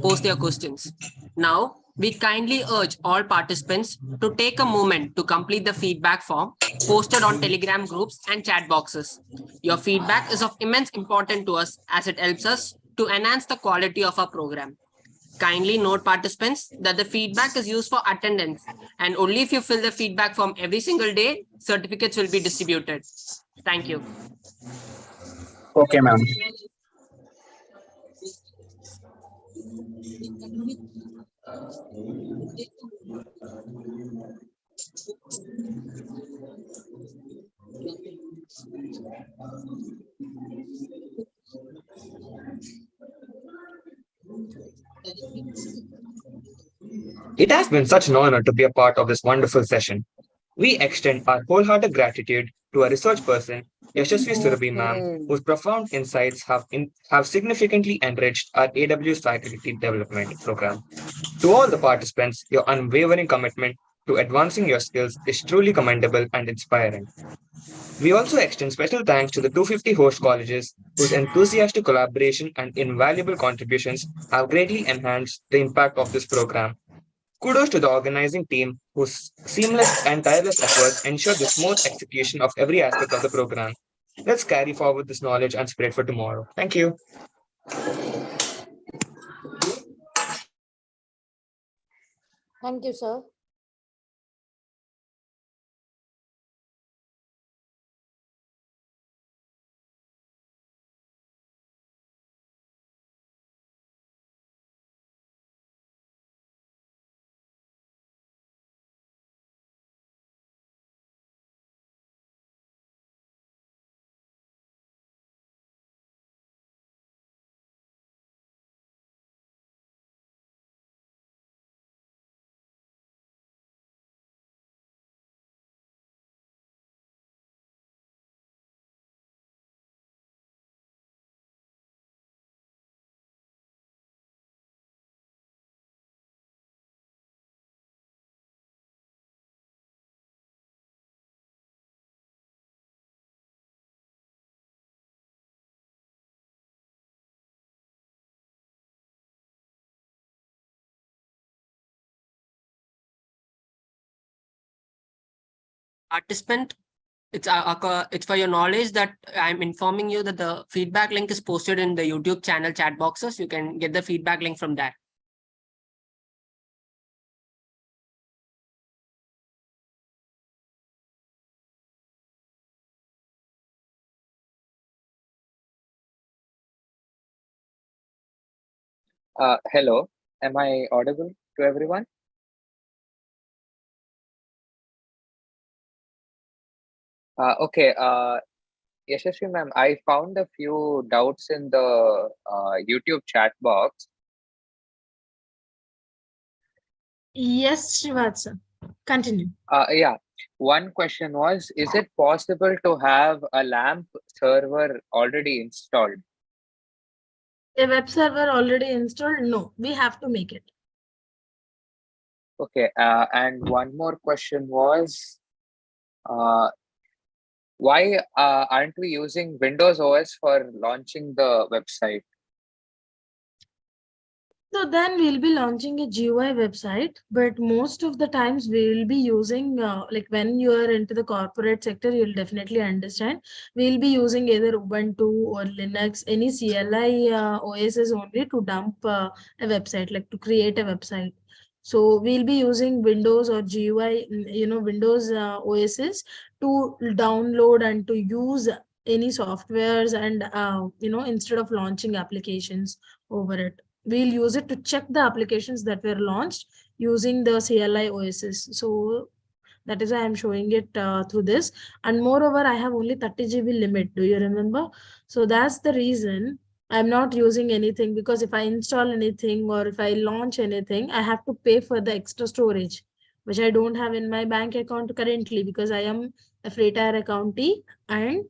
[SPEAKER 16] post their questions. Now, we kindly urge all participants to take a moment to complete the feedback form posted on Telegram groups and chat boxes. Your feedback is of immense importance to us as it helps us to enhance the quality of our program. Kindly note, participants, that the feedback is used for attendance, and only if you fill the feedback form every single day, certificates will be distributed. Thank you.
[SPEAKER 17] Okay, ma'am.
[SPEAKER 18] It has been such an honor to be a part of this wonderful session. We extend our wholehearted gratitude to our research person, Yashasvi Surabhi ma'am, whose profound insights have significantly enriched our AWS faculty development program. To all the participants, your unwavering commitment to advancing your skills is truly commendable and inspiring. We also extend special thanks to the 250 host colleges whose enthusiastic collaboration and invaluable contributions have greatly enhanced the impact of this program. Kudos to the organizing team whose seamless and tireless efforts ensure the smooth execution of every aspect of the program. Let's carry forward this knowledge and spirit for tomorrow. Thank you.
[SPEAKER 19] Thank you, sir.
[SPEAKER 16] Participant, it's for your knowledge that I'm informing you that the feedback link is posted in the YouTube channel chat boxes. You can get the feedback link from that.
[SPEAKER 15] Hello, am I audible to everyone? Okay. Yashasvi ma'am, I found a few doubts in the YouTube chat box.
[SPEAKER 7] Yes, Srivatsa. Continue.
[SPEAKER 15] Yeah, one question was, is it possible to have a LAMP server already installed?
[SPEAKER 7] A web server already installed? No, we have to make it.
[SPEAKER 15] Okay, and one more question was, why aren't we using Windows OS for launching the website?
[SPEAKER 7] So then we'll be launching a GUI website, but most of the times we will be using, like when you are into the corporate sector, you'll definitely understand. We'll be using either Ubuntu or Linux, any CLI OSs only to dump a website, like to create a website. So we'll be using Windows or GUI, Windows OSs to download and to use any softwares and, instead of launching applications over it. We'll use it to check the applications that were launched using the CLI OSs. So that is why I'm showing it through this. And moreover, I have only 30 GB limit. Do you remember? So that's the reason I'm not using anything, because if I install anything or if I launch anything, I have to pay for the extra storage, which I don't have in my bank account currently because I am a free tier accountee and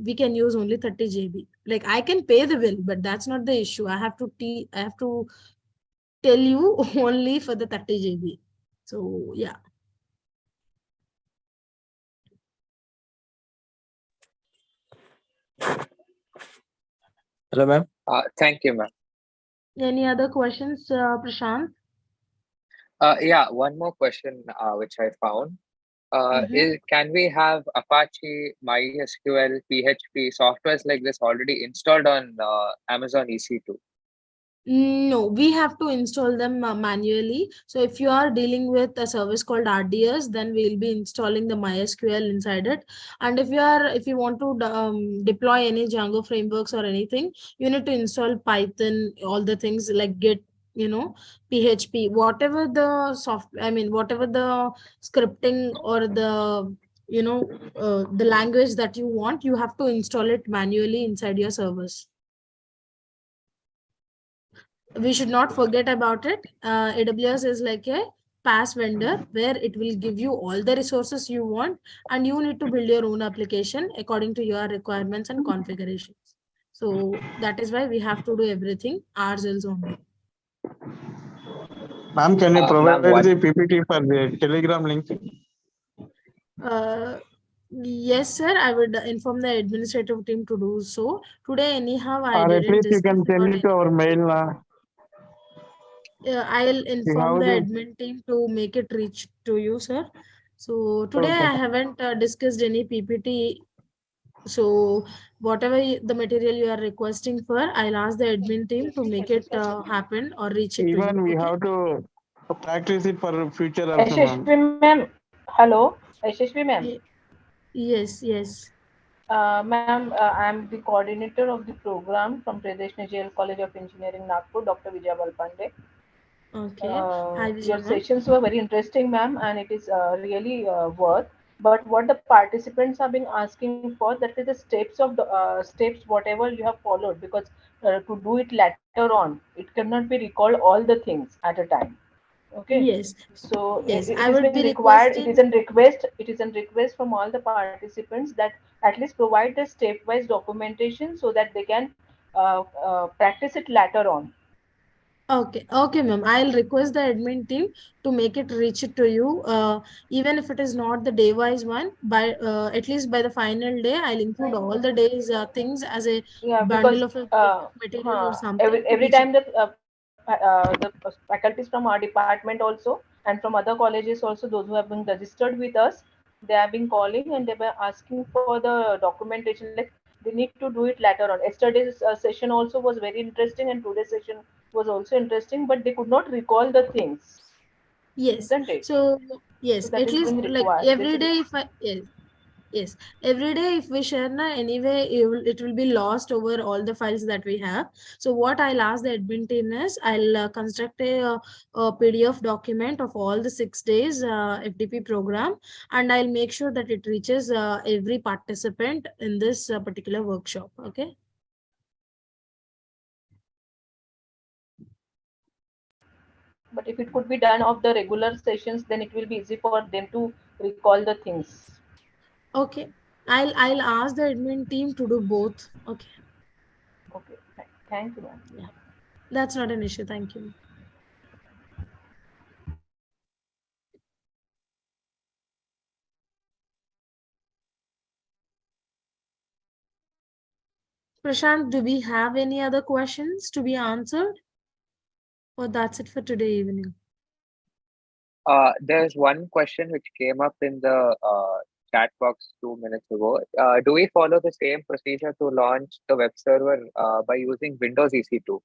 [SPEAKER 7] we can use only 30 GB. Like I can pay the bill, but that's not the issue. I have to tell you only for the 30 GB. So yeah.
[SPEAKER 17] Hello, ma'am.
[SPEAKER 15] Thank you, ma'am.
[SPEAKER 7] Any other questions, Prashant?
[SPEAKER 15] Yeah, one more question which I found. Can we have Apache, MySQL, PHP softwares like this already installed on Amazon EC2?
[SPEAKER 7] No, we have to install them manually. So if you are dealing with a service called RDS, then we'll be installing the MySQL inside it. And if you want to deploy any Django frameworks or anything, you need to install Python, all the things like Git, PHP, whatever the whatever the scripting or the language that you want, you have to install it manually inside your servers. We should not forget about it. AWS is like a PaaS vendor where it will give you all the resources you want, and you need to build your own application according to your requirements and configurations. So that is why we have to do everything ourselves only.
[SPEAKER 20] Ma'am, can you provide
[SPEAKER 15] ma'am,
[SPEAKER 20] the PPT for the Telegram link?
[SPEAKER 7] Yes, sir. I would inform the administrative team to do so. Today, anyhow, I
[SPEAKER 20] Or at
[SPEAKER 7] didn't
[SPEAKER 20] least you
[SPEAKER 7] discuss
[SPEAKER 20] can send
[SPEAKER 7] about
[SPEAKER 20] it to our mail.
[SPEAKER 7] I'll inform the admin team to make it reach to you, sir. So today I haven't discussed any PPT. So whatever the material you are requesting for, I'll ask the admin team to make it happen or reach it to you.
[SPEAKER 20] Even we
[SPEAKER 7] Okay?
[SPEAKER 20] have to practice it for future also, ma'am.
[SPEAKER 1] Yashasvi ma'am, hello, Yashasvi ma'am.
[SPEAKER 7] Yes, yes.
[SPEAKER 1] Ma'am, I'm the coordinator of the program from Pradesh National College of Engineering, Nagpur, Dr. Vijay Balpande.
[SPEAKER 7] Okay. Hi,
[SPEAKER 1] Your
[SPEAKER 7] Vijay ma'am.
[SPEAKER 1] sessions were very interesting, ma'am, and it is really worth. But what the participants have been asking for, that is the steps of the steps, whatever you have followed, because to do it later on, it cannot be recalled all the things at a time. Okay,
[SPEAKER 7] Yes.
[SPEAKER 1] so
[SPEAKER 7] Yes.
[SPEAKER 1] it
[SPEAKER 7] I
[SPEAKER 1] is
[SPEAKER 7] would
[SPEAKER 1] being
[SPEAKER 7] be
[SPEAKER 1] required. It is
[SPEAKER 7] requesting.
[SPEAKER 1] a request. It is a request from all the participants that at least provide the stepwise documentation so that they can practice it later on.
[SPEAKER 7] Okay, okay, ma'am. I'll request the admin team to make it reach it to you. Even if it is not the day-wise one, by at least by the final day, I'll include all the days things as a
[SPEAKER 1] Yeah,
[SPEAKER 7] bundle
[SPEAKER 1] because
[SPEAKER 7] of a material or something to
[SPEAKER 1] every
[SPEAKER 7] reach it.
[SPEAKER 1] time the faculties from our department also and from other colleges also, those who have been registered with us, they have been calling and they were asking for the documentation. Like they need to do it later on. Yesterday's session also was very interesting, and today's session was also interesting, but they could not recall the things,
[SPEAKER 7] Yes.
[SPEAKER 1] isn't it?
[SPEAKER 7] So
[SPEAKER 1] So
[SPEAKER 7] yes,
[SPEAKER 1] that
[SPEAKER 7] at
[SPEAKER 1] is
[SPEAKER 7] least
[SPEAKER 1] being
[SPEAKER 7] like
[SPEAKER 1] required.
[SPEAKER 7] every day, if I yes. Yes, every day if we share na, anyway, it will be lost over all the files that we have. So what I'll ask the admin team is, I'll construct a PDF document of all the 6 days FDP program, and I'll make sure that it reaches every participant in this particular workshop. Okay.
[SPEAKER 1] But if it could be done of the regular sessions, then it will be easy for them to recall the things.
[SPEAKER 7] Okay, I'll ask the admin team to do both. Okay.
[SPEAKER 1] Okay, thank you, ma'am.
[SPEAKER 7] Yeah, that's not an issue. Thank you. Prashant, do we have any other questions to be answered? Or that's it for today evening?
[SPEAKER 15] There's one question which came up in the chat box 2 minutes ago. Do we follow the same procedure to launch the web server by using Windows EC2?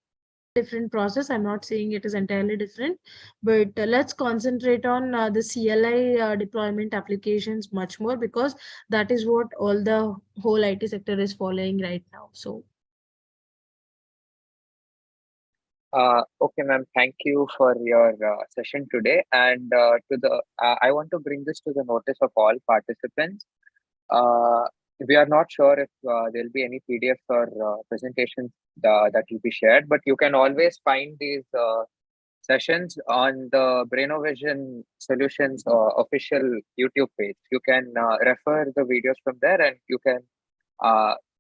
[SPEAKER 7] Different process. I'm not saying it is entirely different, but let's concentrate on the CLI deployment applications much more, because that is what all the whole IT sector is following right now. So
[SPEAKER 15] okay, ma'am. Thank you for your session today. And I want to bring this to the notice of all participants. We are not sure if there'll be any PDFs or presentations that will be shared, but you can always find these sessions on the Brainovision Solutions official YouTube page. You can refer the videos from there, and you can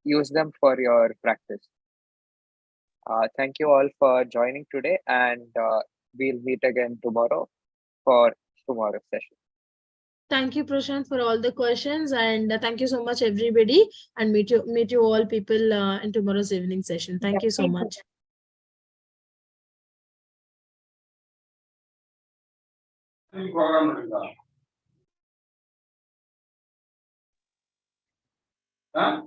[SPEAKER 15] use them for your practice. Thank you all for joining today, and we'll meet again tomorrow for tomorrow's session.
[SPEAKER 7] thank you, Prashant, for all the questions, and thank you so much, everybody, and meet you all people in tomorrow's evening session. Thank you so much.
[SPEAKER 21] Huh?